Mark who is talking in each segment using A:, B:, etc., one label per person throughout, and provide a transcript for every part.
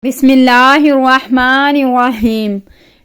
A: بسم اللہ الرحمن الرحیم۔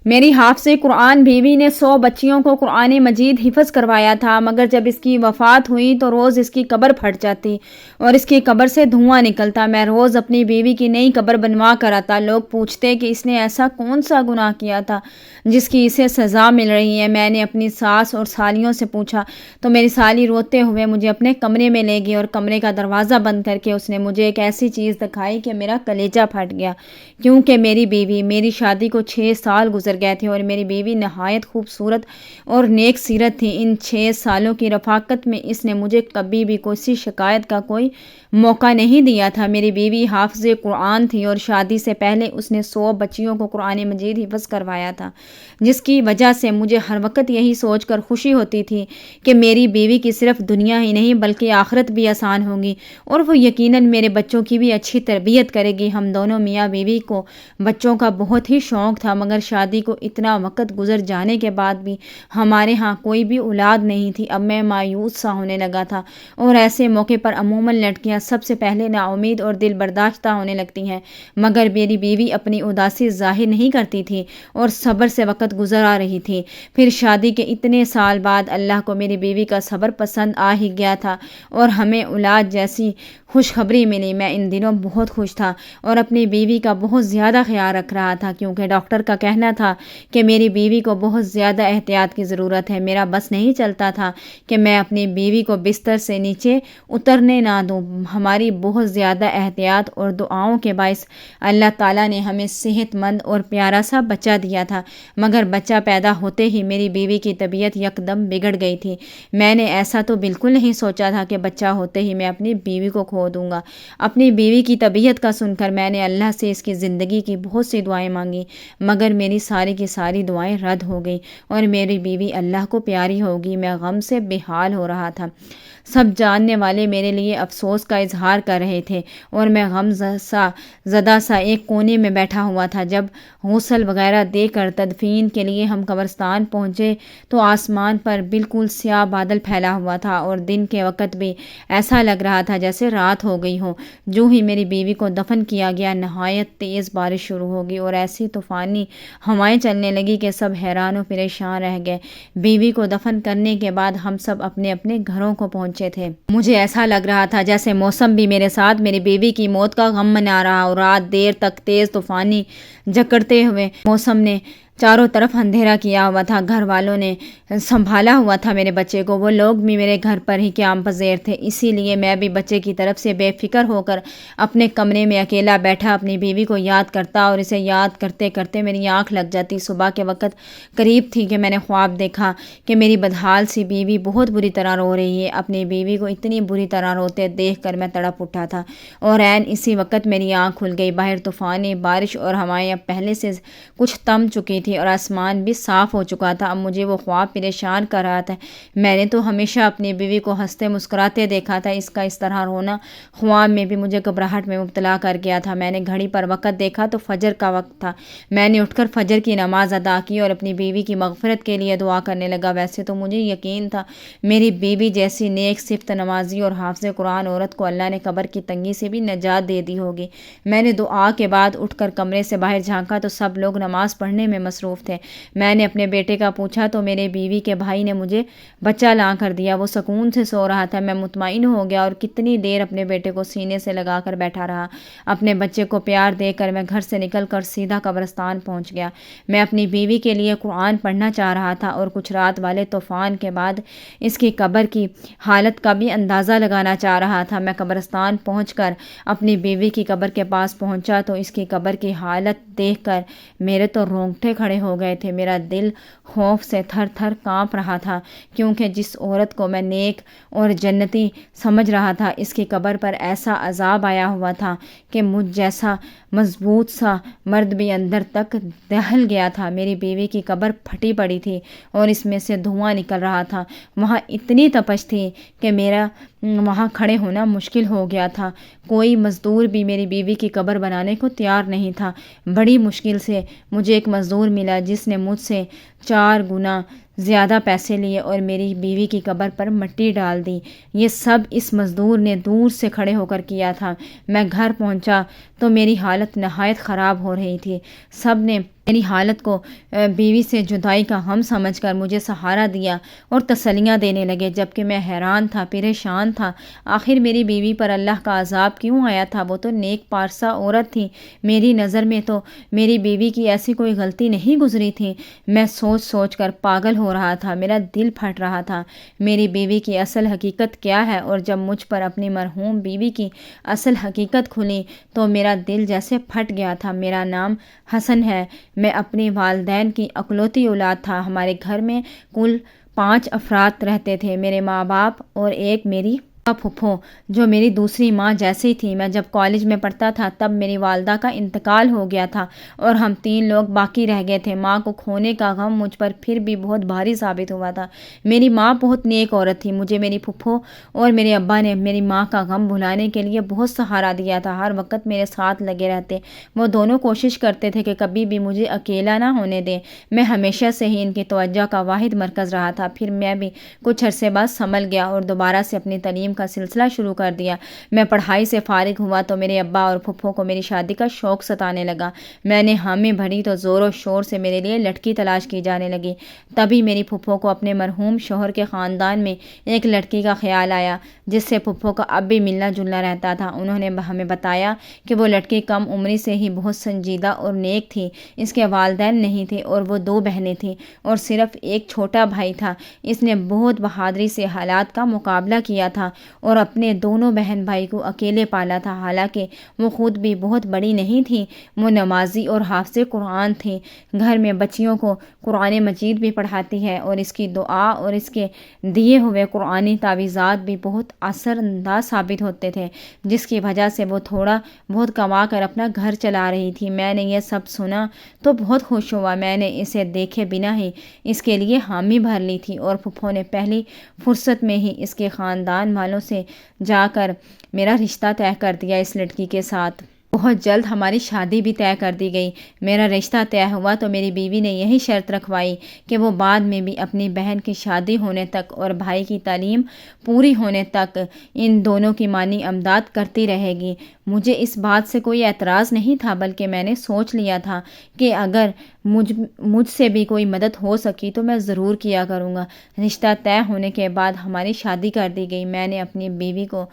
A: میری حافظ قرآن بیوی نے 100 بچیوں کو قرآن مجید حفظ کروایا تھا، مگر جب اس کی وفات ہوئی تو روز اس کی قبر پھٹ جاتی اور اس کی قبر سے دھواں نکلتا۔ میں روز اپنی بیوی کی نئی قبر بنوا کر آتا۔ لوگ پوچھتے کہ اس نے ایسا کون سا گناہ کیا تھا جس کی اسے سزا مل رہی ہے۔ میں نے اپنی ساس اور سالیوں سے پوچھا تو میری سالی روتے ہوئے مجھے اپنے کمرے میں لے گئی اور کمرے کا دروازہ بند کر کے اس نے مجھے ایک ایسی چیز دکھائی کہ میرا کلیجہ پھٹ گیا، کیونکہ میری شادی کو 6 سال گزر گئے تھے اور میری بیوی نہایت خوبصورت اور نیک سیرت تھی۔ ان 6 سالوں کی رفاقت میں اس نے مجھے کبھی بھی کسی شکایت کا کوئی موقع نہیں دیا تھا۔ میری بیوی حافظ قرآن تھی اور شادی سے پہلے اس نے 100 بچیوں کو قرآن مجید حفظ کروایا تھا، جس کی وجہ سے مجھے ہر وقت یہی سوچ کر خوشی ہوتی تھی کہ میری بیوی کی صرف دنیا ہی نہیں بلکہ آخرت بھی آسان ہوگی اور وہ یقیناً میرے بچوں کی بھی اچھی تربیت کرے گی۔ ہم دونوں میاں بیوی کو بچوں کا بہت ہی شوق تھا، مگر شادی کو اتنا وقت گزر جانے کے بعد بھی ہمارے ہاں کوئی بھی اولاد نہیں تھی۔ اب میں مایوس سا ہونے لگا تھا اور ایسے موقع پر عموماً لڑکیاں سب سے پہلے نا امید اور دل برداشتہ ہونے لگتی ہیں، مگر میری بیوی اپنی اداسی ظاہر نہیں کرتی تھی اور صبر سے وقت گزارا رہی تھی۔ پھر شادی کے اتنے سال بعد اللہ کو میری بیوی کا صبر پسند آ ہی گیا تھا اور ہمیں اولاد جیسی خوشخبری ملی۔ میں ان دنوں بہت خوش تھا اور اپنی بیوی کا بہت زیادہ خیال رکھ رہا تھا، کیونکہ ڈاکٹر کا کہنا تھا کہ میری بیوی کو بہت زیادہ احتیاط کی ضرورت ہے۔ میرا بس نہیں چلتا تھا کہ میں اپنی بیوی کو بستر سے نیچے اترنے نہ دوں۔ ہماری بہت زیادہ احتیاط اور دعاؤں کے باعث اللہ تعالیٰ نے ہمیں صحت مند اور پیارا سا بچہ دیا تھا، مگر بچہ پیدا ہوتے ہی میری بیوی کی طبیعت یکدم بگڑ گئی تھی۔ میں نے ایسا تو بالکل نہیں سوچا تھا کہ بچہ ہوتے ہی میں اپنی بیوی کو کھو دوں گا۔ اپنی بیوی کی طبیعت کا سن کر میں نے اللہ سے اس کی زندگی کی بہت سی دعائیں مانگی، مگر میری ساری کی ساری دعائیں رد ہو گئیں اور میری بیوی اللہ کو پیاری ہوگی۔ میں غم سے بے حال ہو رہا تھا۔ سب جاننے والے میرے لیے افسوس کا اظہار کر رہے تھے اور میں غم زدہ سا ایک کونے میں بیٹھا ہوا تھا۔ جب غسل وغیرہ دے کر تدفین کے لیے ہم قبرستان پہنچے تو آسمان پر بالکل سیاہ بادل پھیلا ہوا تھا اور دن کے وقت بھی ایسا لگ رہا تھا جیسے رات ہو گئی ہو۔ جو ہی میری بیوی کو دفن کیا گیا، نہایت تیز بارش شروع ہو گئی اور ایسی طوفانی ہوائیں چلنے لگی کہ سب حیران و پریشان رہ گئے۔ بیوی کو دفن کرنے کے بعد ہم سب اپنے اپنے گھروں کو پہنچے تھے۔ مجھے ایسا لگ رہا تھا جیسے موسم بھی میرے ساتھ میری بیوی کی موت کا غم منا رہا اور رات دیر تک تیز طوفانی جکڑتے ہوئے موسم نے چاروں طرف اندھیرا کیا ہوا تھا۔ گھر والوں نے سنبھالا ہوا تھا میرے بچے کو، وہ لوگ بھی میرے گھر پر ہی قیام پذیر تھے، اسی لیے میں بھی بچے کی طرف سے بے فکر ہو کر اپنے کمرے میں اکیلا بیٹھا اپنی بیوی کو یاد کرتا اور اسے یاد کرتے کرتے میری آنکھ لگ جاتی۔ صبح کے وقت قریب تھی کہ میں نے خواب دیکھا کہ میری بدحال سی بیوی بہت بری طرح رو رہی ہے۔ اپنی بیوی کو اتنی بری طرح روتے دیکھ کر میں تڑپ اٹھا تھا اور عین اسی وقت میری آنکھ کھل گئی۔ باہر طوفانی بارش اور ہوائیں اب پہلے سے کچھ تم چکی تھی اور آسمان بھی صاف ہو چکا تھا۔ اب مجھے وہ خواب پریشان کر رہا تھا۔ میں نے تو ہمیشہ اپنی بیوی کو ہنستے مسکراتے دیکھا تھا، اس کا اس طرح رونا خواب میں بھی مجھے گھبراہٹ میں مبتلا کر گیا تھا۔ میں نے گھڑی پر وقت دیکھا تو فجر کا وقت تھا۔ میں نے اٹھ کر فجر کی نماز ادا کی اور اپنی بیوی کی مغفرت کے لیے دعا کرنے لگا۔ ویسے تو مجھے یقین تھا میری بیوی جیسی نیک صفت نمازی اور حافظ قرآن عورت کو اللہ نے قبر کی تنگی سے بھی نجات دے دی ہوگی۔ میں نے دعا کے بعد اٹھ کر کمرے سے باہر جھانکا تو سب لوگ نماز پڑھنے میں مصروف تھے۔ میں نے اپنے بیٹے کا پوچھا تو میرے بیوی کے بھائی نے مجھے بچہ لا کر دیا۔ وہ سکون سے سو رہا تھا۔ میں مطمئن ہو گیا اور کتنی دیر اپنے بیٹے کو سینے سے لگا کر بیٹھا رہا۔ اپنے بچے کو پیار دے کر میں گھر سے نکل کر سیدھا قبرستان پہنچ گیا۔ میں اپنی بیوی کے لیے قرآن پڑھنا چاہ رہا تھا اور کچھ رات والے طوفان کے بعد اس کی قبر کی حالت کا بھی اندازہ لگانا چاہ رہا تھا۔ میں قبرستان پہنچ کر اپنی بیوی کی قبر کے پاس پہنچا تو اس کی قبر کی حالت دیکھ کر میرے تو رونگٹے کھڑے ہو گئے تھے۔ میرا دل خوف سے تھر تھر کانپ رہا تھا، کیونکہ جس عورت کو میں نیک اور جنتی سمجھ رہا تھا اس کی قبر پر ایسا عذاب آیا ہوا تھا کہ مجھ جیسا مضبوط سا مرد بھی اندر تک دہل گیا تھا۔ میری بیوی کی قبر پھٹی پڑی تھی اور اس میں سے دھواں نکل رہا تھا۔ وہاں اتنی تپش تھی کہ میرا وہاں کھڑے ہونا مشکل ہو گیا تھا۔ کوئی مزدور بھی میری بیوی کی قبر بنانے کو تیار نہیں تھا۔ بڑی مشکل سے مجھے ایک مزدور ملا جس نے مجھ سے 4 گنا زیادہ پیسے لیے اور میری بیوی کی قبر پر مٹی ڈال دی۔ یہ سب اس مزدور نے دور سے کھڑے ہو کر کیا تھا۔ میں گھر پہنچا تو میری حالت نہایت خراب ہو رہی تھی۔ سب نے میری حالت کو بیوی سے جدائی کا غم سمجھ کر مجھے سہارا دیا اور تسلیاں دینے لگے، جبکہ میں حیران تھا، پریشان تھا۔ آخر میری بیوی پر اللہ کا عذاب کیوں آیا تھا؟ وہ تو نیک پارسا عورت تھی، میری نظر میں تو میری بیوی کی ایسی کوئی غلطی نہیں گزری تھی۔ میں سوچ سوچ کر پاگل ہو رہا تھا، میرا دل پھٹ رہا تھا۔ میری بیوی کی اصل حقیقت کیا ہے؟ اور جب مجھ پر اپنی مرحوم بیوی کی اصل حقیقت کھلی تو میرا دل جیسے پھٹ گیا تھا۔ میرا نام حسن ہے، میں اپنے والدین کی اکلوتی اولاد تھا۔ ہمارے گھر میں کل 5 افراد رہتے تھے، میرے ماں باپ اور ایک میری پھپھو جو میری دوسری ماں جیسی تھی۔ میں جب کالج میں پڑھتا تھا تب میری والدہ کا انتقال ہو گیا تھا اور ہم 3 لوگ باقی رہ گئے تھے۔ ماں کو کھونے کا غم مجھ پر پھر بھی بہت بھاری ثابت ہوا تھا۔ میری ماں بہت نیک عورت تھی، مجھے میری پھپھو اور میرے ابا نے میری ماں کا غم بھلانے کے لیے بہت سہارا دیا تھا، ہر وقت میرے ساتھ لگے رہتے۔ وہ دونوں کوشش کرتے تھے کہ کبھی بھی مجھے اکیلا نہ ہونے دیں۔ میں ہمیشہ سے ہی ان کی توجہ کا واحد مرکز رہا تھا۔ پھر میں بھی کچھ عرصے بعد سنبھل گیا اور دوبارہ سے اپنی تعلیم کا سلسلہ شروع کر دیا۔ میں پڑھائی سے فارغ ہوا تو میرے ابا اور پھپھو کو میری شادی کا شوق ستانے لگا۔ میں نے حامی بھری تو زور و شور سے میرے لیے لڑکی تلاش کی جانے لگی۔ تبھی میری پھپھو کو اپنے مرحوم شوہر کے خاندان میں ایک لڑکی کا خیال آیا جس سے پھپھو کا اب بھی ملنا جلنا رہتا تھا۔ انہوں نے ہمیں بتایا کہ وہ لڑکی کم عمری سے ہی بہت سنجیدہ اور نیک تھی، اس کے والدین نہیں تھے اور وہ 2 بہنیں تھیں اور صرف ایک چھوٹا بھائی تھا۔ اس نے بہت بہادری سے حالات کا مقابلہ کیا تھا اور اپنے دونوں بہن بھائی کو اکیلے پالا تھا۔ حالانکہ وہ خود بھی بہت بڑی نہیں تھی، وہ نمازی اور حافظ قرآن تھی، گھر میں بچیوں کو قرآن مجید بھی پڑھاتی ہے اور اس کی دعا اور اس کے دیے ہوئے قرآنی تعویذات بھی بہت اثر انداز ثابت ہوتے تھے، جس کی وجہ سے وہ تھوڑا بہت کما کر اپنا گھر چلا رہی تھی۔ میں نے یہ سب سنا تو بہت خوش ہوا۔ میں نے اسے دیکھے بنا ہی اس کے لیے حامی بھر لی تھی اور پھپھو نے پہلی فرصت میں ہی اس کے خاندان والوں سے جا کر میرا رشتہ طے کر دیا اس لڑکی کے ساتھ۔ بہت جلد ہماری شادی بھی طے کر دی گئی۔ میرا رشتہ طے ہوا تو میری بیوی نے یہی شرط رکھوائی کہ وہ بعد میں بھی اپنی بہن کی شادی ہونے تک اور بھائی کی تعلیم پوری ہونے تک ان دونوں کی مالی امداد کرتی رہے گی۔ مجھے اس بات سے کوئی اعتراض نہیں تھا، بلکہ میں نے سوچ لیا تھا کہ اگر مجھ سے بھی کوئی مدد ہو سکی تو میں ضرور کیا کروں گا۔ رشتہ طے ہونے کے بعد ہماری شادی کر دی گئی۔ میں نے اپنی بیوی کو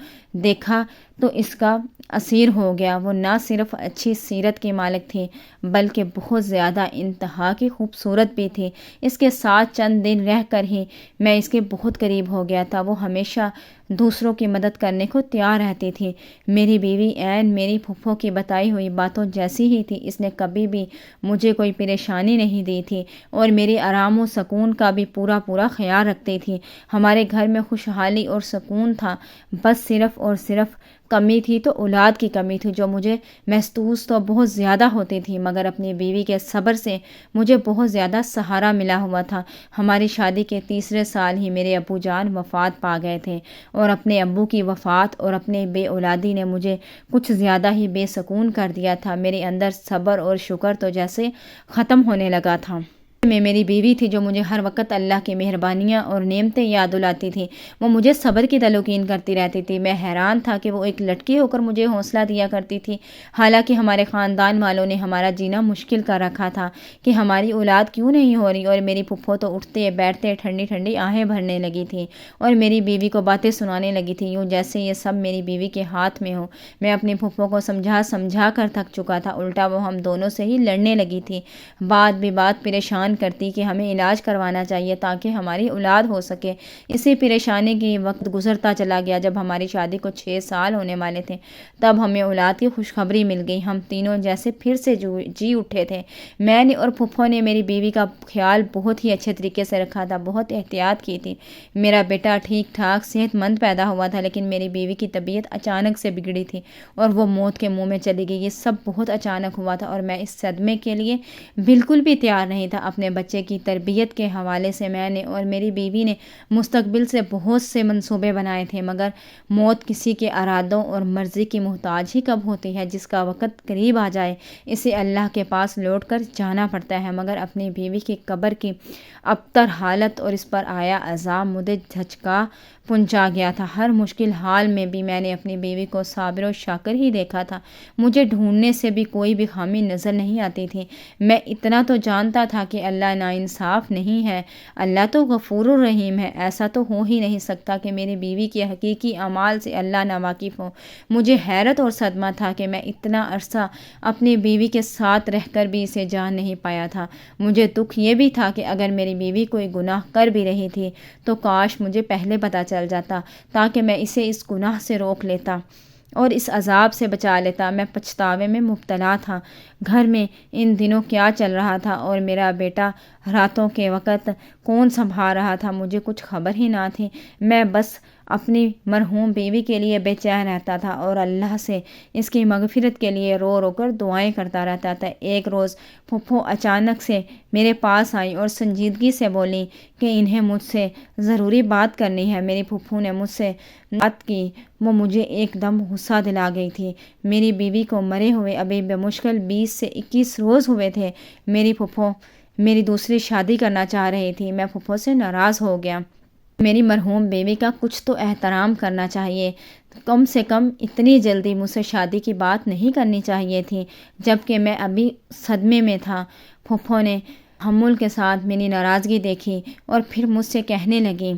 A: دیکھا تو اس کا اسیر ہو گیا۔ وہ نہ صرف اچھی سیرت کی مالک تھی بلکہ بہت زیادہ انتہا کی خوبصورت بھی تھی۔ اس کے ساتھ چند دن رہ کر ہی میں اس کے بہت قریب ہو گیا تھا۔ وہ ہمیشہ دوسروں کی مدد کرنے کو تیار رہتی تھی۔ میری بیوی عین میری پھپھو کی بتائی ہوئی باتوں جیسی ہی تھی۔ اس نے کبھی بھی مجھے کوئی پریشانی نہیں دی تھی اور میرے آرام و سکون کا بھی پورا خیال رکھتی تھی۔ ہمارے گھر میں خوشحالی اور سکون تھا، بس صرف اور صرف کمی تھی تو اولاد کی کمی تھی، جو مجھے محسوس تو بہت زیادہ ہوتی تھی، مگر اپنی بیوی کے صبر سے مجھے بہت زیادہ سہارا ملا ہوا تھا۔ ہماری شادی کے تیسرے سال ہی میرے ابو جان وفات پا گئے تھے اور اپنے ابو کی وفات اور اپنے بے اولادی نے مجھے کچھ زیادہ ہی بے سکون کر دیا تھا۔ میرے اندر صبر اور شکر تو جیسے ختم ہونے لگا تھا۔ میں میری بیوی تھی جو مجھے ہر وقت اللہ کی مہربانیاں اور نعمتیں یاد دلاتی تھی۔ وہ مجھے صبر کی تلقین کرتی رہتی تھی۔ میں حیران تھا کہ وہ ایک لڑکی ہو کر مجھے حوصلہ دیا کرتی تھی، حالانکہ ہمارے خاندان والوں نے ہمارا جینا مشکل کر رکھا تھا کہ ہماری اولاد کیوں نہیں ہو رہی، اور میری پھپھو تو اٹھتے بیٹھتے ٹھنڈی ٹھنڈی آہیں بھرنے لگی تھی اور میری بیوی کو باتیں سنانے لگی تھی، یوں جیسے یہ سب میری بیوی کے ہاتھ میں ہو۔ میں اپنی پھپھو کو سمجھا کر تھک چکا تھا، الٹا وہ ہم دونوں سے ہی لڑنے لگی تھی، بات بے بات پریشان کرتی کہ ہمیں علاج کروانا چاہیے تاکہ ہماری اولاد ہو سکے۔ اسی پریشانی کی وقت گزرتا چلا گیا۔ جب ہماری شادی کو 6 سال ہونے والے تھے تب ہمیں اولاد کی خوشخبری مل گئی۔ ہم تینوں جیسے پھر سے جی اٹھے تھے۔ میں نے اور پھپھو نے میری بیوی کا خیال بہت ہی اچھے طریقے سے رکھا تھا، بہت احتیاط کی تھی۔ میرا بیٹا ٹھیک ٹھاک صحت مند پیدا ہوا تھا، لیکن میری بیوی کی طبیعت اچانک سے بگڑی تھی اور وہ موت کے منہ میں چلی گئی۔ یہ سب بہت اچانک ہوا تھا اور میں اس صدمے کے لیے بالکل بھی تیار نہیں تھا۔ اپنے اپنے بچے کی تربیت کے حوالے سے میں نے اور میری بیوی نے مستقبل سے بہت سے منصوبے بنائے تھے، مگر موت کسی کے ارادوں اور مرضی کی محتاج ہی کب ہوتی ہے؟ جس کا وقت قریب آ جائے اسے اللہ کے پاس لوٹ کر جانا پڑتا ہے۔ مگر اپنی بیوی کی قبر کی ابتر حالت اور اس پر آیا عذاب مجھے جھچکا پہنچا گیا تھا۔ ہر مشکل حال میں بھی میں نے اپنی بیوی کو صابر و شاکر ہی دیکھا تھا۔ مجھے ڈھونڈنے سے بھی کوئی بھی خامی نظر نہیں آتی تھی۔ میں اتنا تو جانتا تھا کہ اللہ ناانصاف نہیں ہے، اللہ تو غفور الرحیم ہے۔ ایسا تو ہو ہی نہیں سکتا کہ میری بیوی کے حقیقی اعمال سے اللہ ناواقف ہو۔ مجھے حیرت اور صدمہ تھا کہ میں اتنا عرصہ اپنی بیوی کے ساتھ رہ کر بھی اسے جان نہیں پایا تھا۔ مجھے دکھ یہ بھی تھا کہ اگر میری بیوی کوئی گناہ کر بھی رہی تھی تو کاش مجھے پہلے پتہ چل جاتا تاکہ میں اسے اس گناہ سے روک لیتا اور اس عذاب سے بچا لیتا۔ میں پچھتاوے میں مبتلا تھا۔ گھر میں ان دنوں کیا چل رہا تھا اور میرا بیٹا راتوں کے وقت کون سنبھال رہا تھا مجھے کچھ خبر ہی نہ تھی۔ میں بس اپنی مرحوم بیوی کے لیے بے چین رہتا تھا اور اللہ سے اس کی مغفرت کے لیے رو رو کر دعائیں کرتا رہتا تھا۔ ایک روز پھپھو اچانک سے میرے پاس آئی اور سنجیدگی سے بولی کہ انہیں مجھ سے ضروری بات کرنی ہے۔ میری پھپھو نے مجھ سے بات کی، وہ مجھے ایک دم غصہ دلا گئی تھی۔ میری بیوی کو مرے ہوئے ابھی بمشکل 20 سے 21 روز ہوئے تھے۔ میری پھپھو میری دوسری شادی کرنا چاہ رہی تھی۔ میں پھپھو سے ناراض ہو گیا۔ میری مرحوم بیوی کا کچھ تو احترام کرنا چاہیے، کم سے کم اتنی جلدی مجھ سے شادی کی بات نہیں کرنی چاہیے تھی، جبکہ میں ابھی صدمے میں تھا۔ پھپھو نے تحمل کے ساتھ میری ناراضگی دیکھی اور پھر مجھ سے کہنے لگی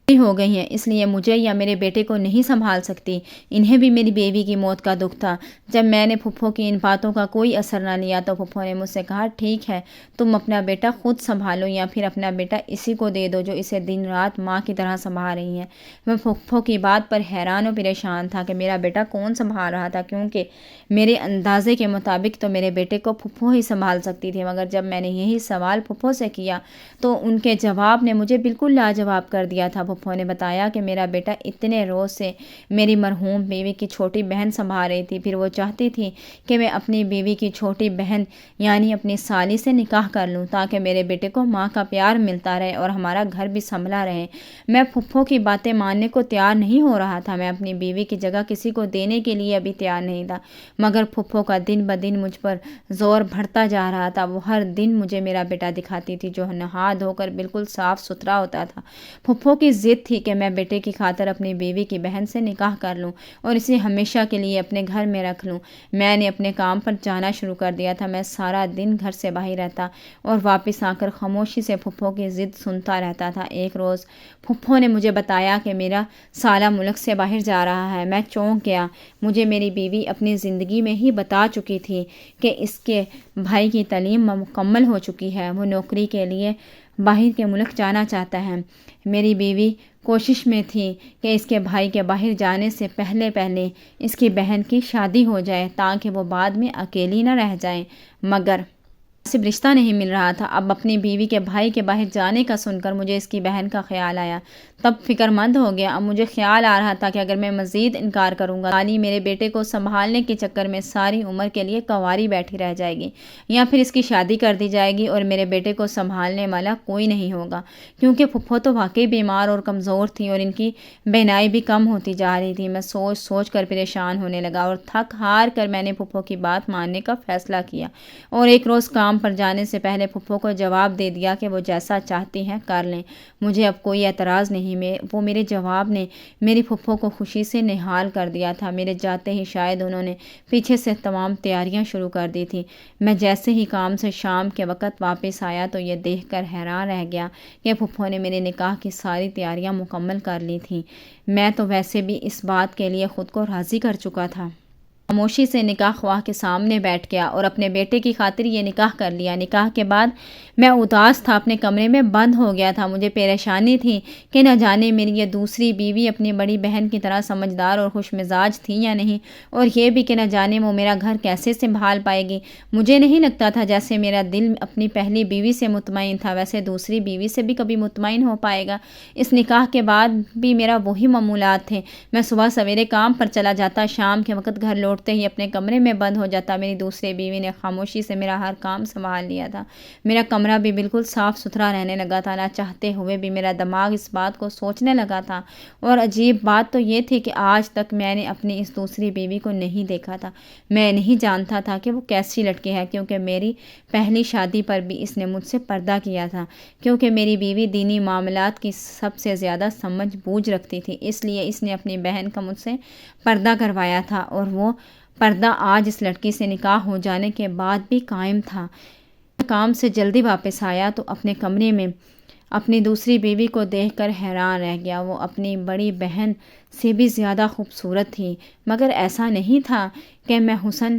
A: ہو گئی ہیں اس لیے مجھے یا میرے بیٹے کو نہیں سنبھال سکتی۔ انہیں بھی میری بیوی کی موت کا دکھ تھا۔ جب میں نے پھپھو کی ان باتوں کا کوئی اثر نہ لیا تو پھپھو نے مجھ سے کہا، ٹھیک ہے تم اپنا بیٹا خود سنبھالو یا پھر اپنا بیٹا اسی کو دے دو جو اسے دن رات ماں کی طرح سنبھال رہی ہے۔ میں پھپھو کی بات پر حیران و پریشان تھا کہ میرا بیٹا کون سنبھال رہا تھا، کیونکہ میرے اندازے کے مطابق تو میرے بیٹے کو پھپھو ہی سنبھال سکتی تھی۔ مگر جب میں نے یہی سوال پھپھو سے کیا تو ان کے جواب نے مجھے بالکل لاجواب کر دیا تھا۔ پھپھو نے بتایا کہ میرا بیٹا اتنے روز سے میری مرحوم بیوی کی چھوٹی بہن سنبھال رہی تھی، پھر وہ چاہتی تھی کہ میں اپنی بیوی کی چھوٹی بہن یعنی اپنی سالی سے نکاح کر لوں تاکہ میرے بیٹے کو ماں کا پیار ملتا رہے اور ہمارا گھر بھی سنبھلا رہے۔ میں پھپھو کی باتیں ماننے کو تیار نہیں ہو رہا تھا۔ میں اپنی بیوی کی جگہ کسی کو دینے کے لیے ابھی تیار نہیں تھا، مگر پھپھو کا دن بدن مجھ پر زور بڑھتا جا رہا تھا۔ وہ ہر دن مجھے میرا بیٹا دکھاتی تھی جو نہا دھو کر بالکل صاف ستھرا ہوتا تھا۔ پھپھو کی ضد تھی کہ میں بیٹے کی خاطر اپنی بیوی کی بہن سے نکاح کر لوں اور اسے ہمیشہ کے لیے اپنے گھر میں رکھ لوں۔ میں نے اپنے کام پر جانا شروع کر دیا تھا۔ میں سارا دن گھر سے باہر رہتا اور واپس آ کر خاموشی سے پھپھو کی ضد سنتا رہتا تھا۔ ایک روز پھپھو نے مجھے بتایا کہ میرا سالہ ملک سے باہر جا رہا ہے۔ میں چونک گیا۔ مجھے میری بیوی اپنی زندگی میں ہی بتا چکی تھی کہ اس کے بھائی کی تعلیم مکمل ہو چکی ہے، وہ نوکری کے لیے باہر کے ملک جانا چاہتا ہے۔ میری بیوی کوشش میں تھی کہ اس کے بھائی کے باہر جانے سے پہلے اس کی بہن کی شادی ہو جائے تاکہ وہ بعد میں اکیلی نہ رہ جائے، مگر مناسب رشتہ نہیں مل رہا تھا۔ اب اپنی بیوی کے بھائی کے باہر جانے کا سن کر مجھے اس کی بہن کا خیال آیا، تب فکر مند ہو گیا۔ اب مجھے خیال آ رہا تھا کہ اگر میں مزید انکار کروں گا سالی میرے بیٹے کو سنبھالنے کے چکر میں ساری عمر کے لیے کنواری بیٹھی رہ جائے گی، یا پھر اس کی شادی کر دی جائے گی اور میرے بیٹے کو سنبھالنے والا کوئی نہیں ہوگا، کیونکہ پھپھو تو واقعی بیمار اور کمزور تھی اور ان کی بینائی بھی کم ہوتی جا رہی تھی۔ میں سوچ سوچ کر پریشان ہونے لگا اور تھک ہار کر میں نے پھپھو کی بات ماننے کا فیصلہ کیا اور ایک روز کام پر جانے سے پہلے پھپھو کو جواب دے دیا کہ وہ جیسا چاہتی ہیں کر لیں، مجھے اب کوئی اعتراض نہیں۔ وہ میرے جواب نے میری پھپھو کو خوشی سے نہال کر دیا تھا۔ میرے جاتے ہی شاید انہوں نے پیچھے سے تمام تیاریاں شروع کر دی تھی۔ میں جیسے ہی کام سے شام کے وقت واپس آیا تو یہ دیکھ کر حیران رہ گیا کہ پھپھو نے میرے نکاح کی ساری تیاریاں مکمل کر لی تھیں۔ میں تو ویسے بھی اس بات کے لیے خود کو راضی کر چکا تھا۔ خاموشی سے نکاح خواہ کے سامنے بیٹھ گیا اور اپنے بیٹے کی خاطر یہ نکاح کر لیا۔ نکاح کے بعد میں اداس تھا، اپنے کمرے میں بند ہو گیا تھا۔ مجھے پریشانی تھی کہ نہ جانے میری یہ دوسری بیوی اپنی بڑی بہن کی طرح سمجھدار اور خوش مزاج تھی یا نہیں، اور یہ بھی کہ نہ جانے وہ میرا گھر کیسے سنبھال پائے گی۔ مجھے نہیں لگتا تھا جیسے میرا دل اپنی پہلی بیوی سے مطمئن تھا ویسے دوسری بیوی سے بھی کبھی مطمئن ہو پائے گا۔ اس نکاح کے بعد بھی میرا وہی معمولات تھے۔ میں صبح سویرے کام پر چلا جاتا، شام کے وقت گھر لوٹ اٹھتے ہی اپنے کمرے میں بند ہو جاتا۔ میری دوسری بیوی نے خاموشی سے میرا ہر کام سنبھال لیا تھا۔ میرا کمرہ بھی بالکل صاف ستھرا رہنے لگا تھا۔ نہ چاہتے ہوئے بھی میرا دماغ اس بات کو سوچنے لگا تھا۔ اور عجیب بات تو یہ تھی کہ آج تک میں نے اپنی اس دوسری بیوی کو نہیں دیکھا تھا۔ میں نہیں جانتا تھا کہ وہ کیسی لڑکی ہے، کیونکہ میری پہلی شادی پر بھی اس نے مجھ سے پردہ کیا تھا۔ کیونکہ میری بیوی دینی معاملات کی سب سے زیادہ سمجھ بوجھ رکھتی تھی، اس لیے اس نے اپنی بہن کا مجھ سے پردہ کروایا تھا، اور وہ پردہ آج اس لڑکی سے نکاح ہو جانے کے بعد بھی قائم تھا۔ کام سے جلدی واپس آیا تو اپنے کمرے میں اپنی دوسری بیوی کو دیکھ کر حیران رہ گیا۔ وہ اپنی بڑی بہن سے بھی زیادہ خوبصورت تھی، مگر ایسا نہیں تھا کہ میں حسن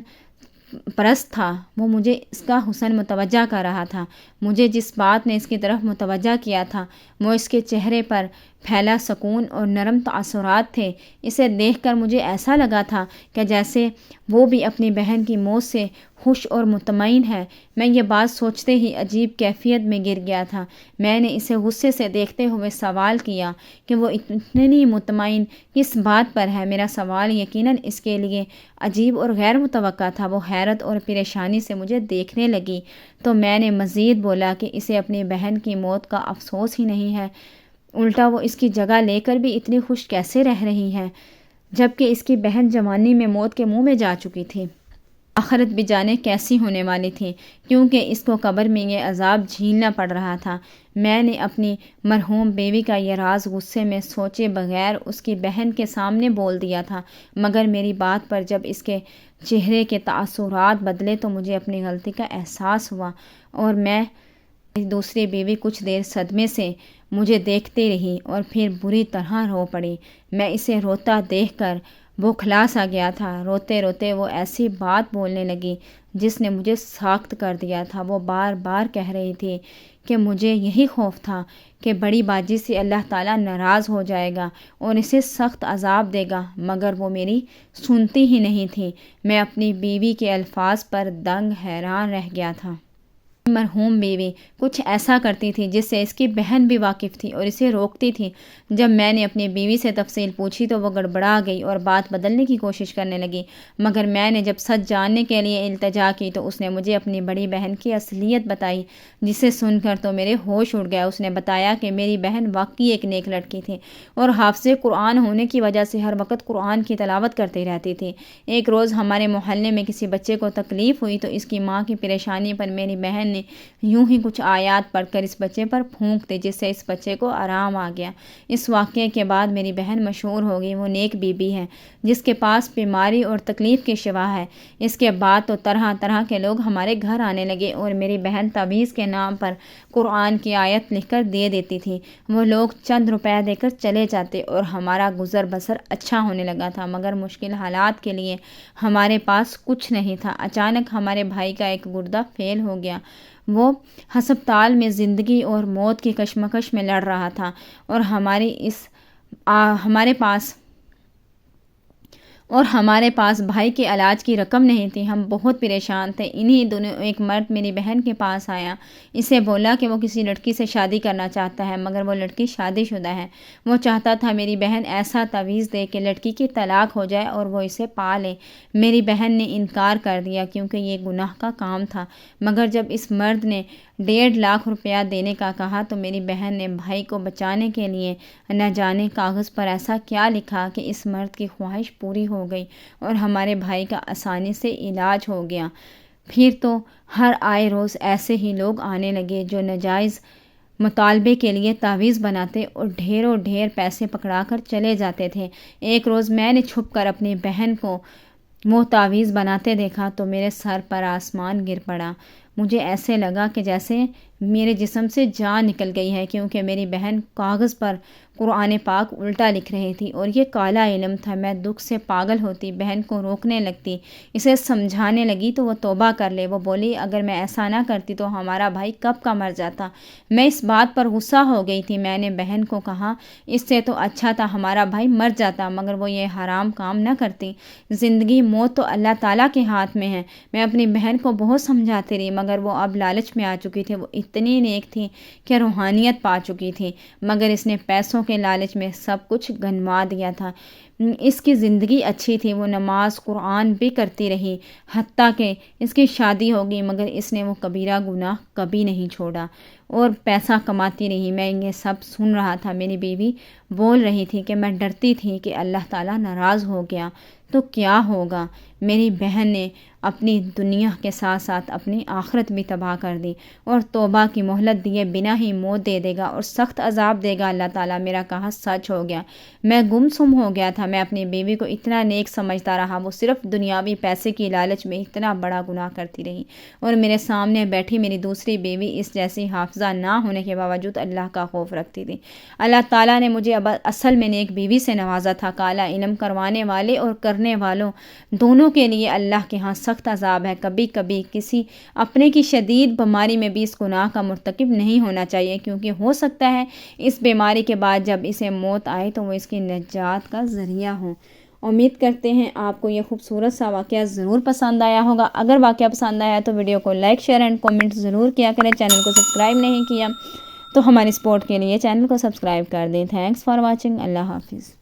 A: پرست تھا، وہ مجھے اس کا حسن متوجہ کر رہا تھا۔ مجھے جس بات نے اس کی طرف متوجہ کیا تھا وہ اس کے چہرے پر پھیلا سکون اور نرم تاثرات تھے۔ اسے دیکھ کر مجھے ایسا لگا تھا کہ جیسے وہ بھی اپنی بہن کی موت سے خوش اور مطمئن ہے۔ میں یہ بات سوچتے ہی عجیب کیفیت میں گر گیا تھا۔ میں نے اسے غصے سے دیکھتے ہوئے سوال کیا کہ وہ اتنی مطمئن کس بات پر ہے۔ میرا سوال یقیناً اس کے لیے عجیب اور غیر متوقع تھا۔ وہ حیرت اور پریشانی سے مجھے دیکھنے لگی تو میں نے مزید بولا کہ اسے اپنی بہن کی موت کا افسوس ہی نہیں ہے، الٹا وہ اس کی جگہ لے کر بھی اتنی خوش کیسے رہ رہی ہے، جبکہ اس کی بہن جوانی میں موت کے منہ میں جا چکی تھی۔ آخرت بھی جانے کیسی ہونے والی تھی، کیونکہ اس کو قبر میں یہ عذاب جھیلنا پڑ رہا تھا۔ میں نے اپنی مرحوم بیوی کا یہ راز غصے میں سوچے بغیر اس کی بہن کے سامنے بول دیا تھا، مگر میری بات پر جب اس کے چہرے کے تاثرات بدلے تو مجھے اپنی غلطی کا احساس ہوا، اور میں دوسری بیوی کچھ دیر صدمے سے مجھے دیکھتی رہی اور پھر بری طرح رو پڑی۔ میں اسے روتا دیکھ کر بوکھلا سا گیا تھا۔ روتے روتے وہ ایسی بات بولنے لگی جس نے مجھے ساخت کر دیا تھا۔ وہ بار بار کہہ رہی تھی کہ مجھے یہی خوف تھا کہ بڑی باجی سے اللہ تعالیٰ ناراض ہو جائے گا اور اسے سخت عذاب دے گا، مگر وہ میری سنتی ہی نہیں تھی۔ میں اپنی بیوی کے الفاظ پر دنگ حیران رہ گیا تھا۔ مرحوم بیوی کچھ ایسا کرتی تھی جس سے اس کی بہن بھی واقف تھی اور اسے روکتی تھی۔ جب میں نے اپنی بیوی سے تفصیل پوچھی تو وہ گڑبڑا گئی اور بات بدلنے کی کوشش کرنے لگی، مگر میں نے جب سچ جاننے کے لیے التجا کی تو اس نے مجھے اپنی بڑی بہن کی اصلیت بتائی، جسے سن کر تو میرے ہوش اڑ گیا۔ اس نے بتایا کہ میری بہن واقعی ایک نیک لڑکی تھی اور حافظ قرآن ہونے کی وجہ سے ہر وقت قرآن کی تلاوت کرتی رہتی تھی۔ ایک روز ہمارے محلے میں کسی بچے کو تکلیف ہوئی تو اس کی ماں کی پریشانی پر میری بہن نے یوں ہی کچھ آیات پڑھ کر اس بچے پر پھونک دی، جس سے اس بچے کو آرام آ گیا۔ اس واقعے کے بعد میری بہن مشہور ہو گئی۔ وہ نیک بی بی ہے جس کے پاس بیماری اور تکلیف کے شفا ہے۔ اس کے بعد تو طرح طرح کے لوگ ہمارے گھر آنے لگے اور میری بہن تعویذ کے نام پر قرآن کی آیت لکھ کر دے دیتی تھی۔ وہ لوگ چند روپے دے کر چلے جاتے اور ہمارا گزر بسر اچھا ہونے لگا تھا، مگر مشکل حالات کے لیے ہمارے پاس کچھ نہیں تھا۔ اچانک ہمارے بھائی کا ایک گردہ فیل ہو گیا۔ وہ ہسپتال میں زندگی اور موت کی کشمکش میں لڑ رہا تھا اور ہمارے پاس بھائی کے علاج کی رقم نہیں تھی۔ ہم بہت پریشان تھے۔ انہی دنوں ایک مرد میری بہن کے پاس آیا۔ اسے بولا کہ وہ کسی لڑکی سے شادی کرنا چاہتا ہے، مگر وہ لڑکی شادی شدہ ہے۔ وہ چاہتا تھا میری بہن ایسا تعویذ دے کہ لڑکی کی طلاق ہو جائے اور وہ اسے پا لے۔ میری بہن نے انکار کر دیا کیونکہ یہ گناہ کا کام تھا، مگر جب اس مرد نے 1.5 لاکھ روپیہ دینے کا کہا تو میری بہن نے بھائی کو بچانے کے لیے نہ جانے کاغذ پر ایسا کیا لکھا کہ اس مرد کی خواہش پوری ہو گئی اور ہمارے بھائی کا آسانی سے علاج ہو گیا۔ پھر تو ہر آئے روز ایسے ہی لوگ آنے لگے جو ناجائز مطالبے کے لیے تعویذ بناتے اور ڈھیروں ڈھیر پیسے پکڑا کر چلے جاتے تھے۔ ایک روز میں نے چھپ کر اپنی بہن کو وہ تعویذ بناتے دیکھا تو میرے سر پر آسمان گر پڑا۔ مجھے ایسے لگا کہ جیسے میرے جسم سے جان نکل گئی ہے، کیونکہ میری بہن کاغذ پر قرآن پاک الٹا لکھ رہی تھی اور یہ کالا علم تھا۔ میں دکھ سے پاگل ہوتی، بہن کو روکنے لگتی، اسے سمجھانے لگی تو وہ توبہ کر لے۔ وہ بولی اگر میں ایسا نہ کرتی تو ہمارا بھائی کب کا مر جاتا۔ میں اس بات پر غصہ ہو گئی تھی۔ میں نے بہن کو کہا اس سے تو اچھا تھا ہمارا بھائی مر جاتا، مگر وہ یہ حرام کام نہ کرتی۔ زندگی موت تو اللہ تعالیٰ کے ہاتھ میں ہے۔ میں اپنی بہن کو بہت سمجھاتی رہی، مگر وہ اب لالچ میں آ چکی تھی۔ وہ اتنی نیک تھی کہ روحانیت پا چکی تھی، مگر اس نے پیسوں کے لالچ میں سب کچھ گنوا دیا تھا۔ اس کی زندگی اچھی تھی، وہ نماز قرآن بھی کرتی رہی، حتیٰ کہ اس کی شادی ہوگی، مگر اس نے وہ کبیرہ گناہ کبھی نہیں چھوڑا اور پیسہ کماتی رہی۔ میں یہ سب سن رہا تھا، میری بیوی بول رہی تھی کہ میں ڈرتی تھی کہ اللہ تعالیٰ ناراض ہو گیا تو کیا ہوگا۔ میری بہن نے اپنی دنیا کے ساتھ ساتھ اپنی آخرت بھی تباہ کر دی اور توبہ کی مہلت دیے بنا ہی موت دے دے گا اور سخت عذاب دے گا اللہ تعالیٰ۔ میرا کہا سچ ہو گیا، میں گمسم ہو گیا تھا۔ میں اپنی بیوی کو اتنا نیک سمجھتا رہا، وہ صرف دنیاوی پیسے کی لالچ میں اتنا بڑا گناہ کرتی رہی، اور میرے سامنے بیٹھی میری دوسری بیوی اس جیسی حافظہ نہ ہونے کے باوجود اللہ کا خوف رکھتی تھی۔ اللہ تعالیٰ نے مجھے اب اصل میں نیک بیوی سے نوازا تھا۔ کالا علم کروانے والے اور کرنے والوں دونوں کے لیے اللہ کے ہاں سخت عذاب ہے۔ کبھی کبھی کسی اپنے کی شدید بیماری میں بھی اس گناہ کا مرتکب نہیں ہونا چاہیے، کیونکہ ہو سکتا ہے اس بیماری کے بعد جب اسے موت آئے تو وہ اس کی نجات کا ذریعہ ہو۔ امید کرتے ہیں آپ کو یہ خوبصورت سا واقعہ ضرور پسند آیا ہوگا۔ اگر واقعہ پسند آیا تو ویڈیو کو لائک، شیئر اینڈ کومنٹ ضرور کیا کریں۔ چینل کو سبسکرائب نہیں کیا تو ہماری سپورٹ کے لیے چینل کو سبسکرائب کر دیں۔ Thanks for watching. اللہ حافظ۔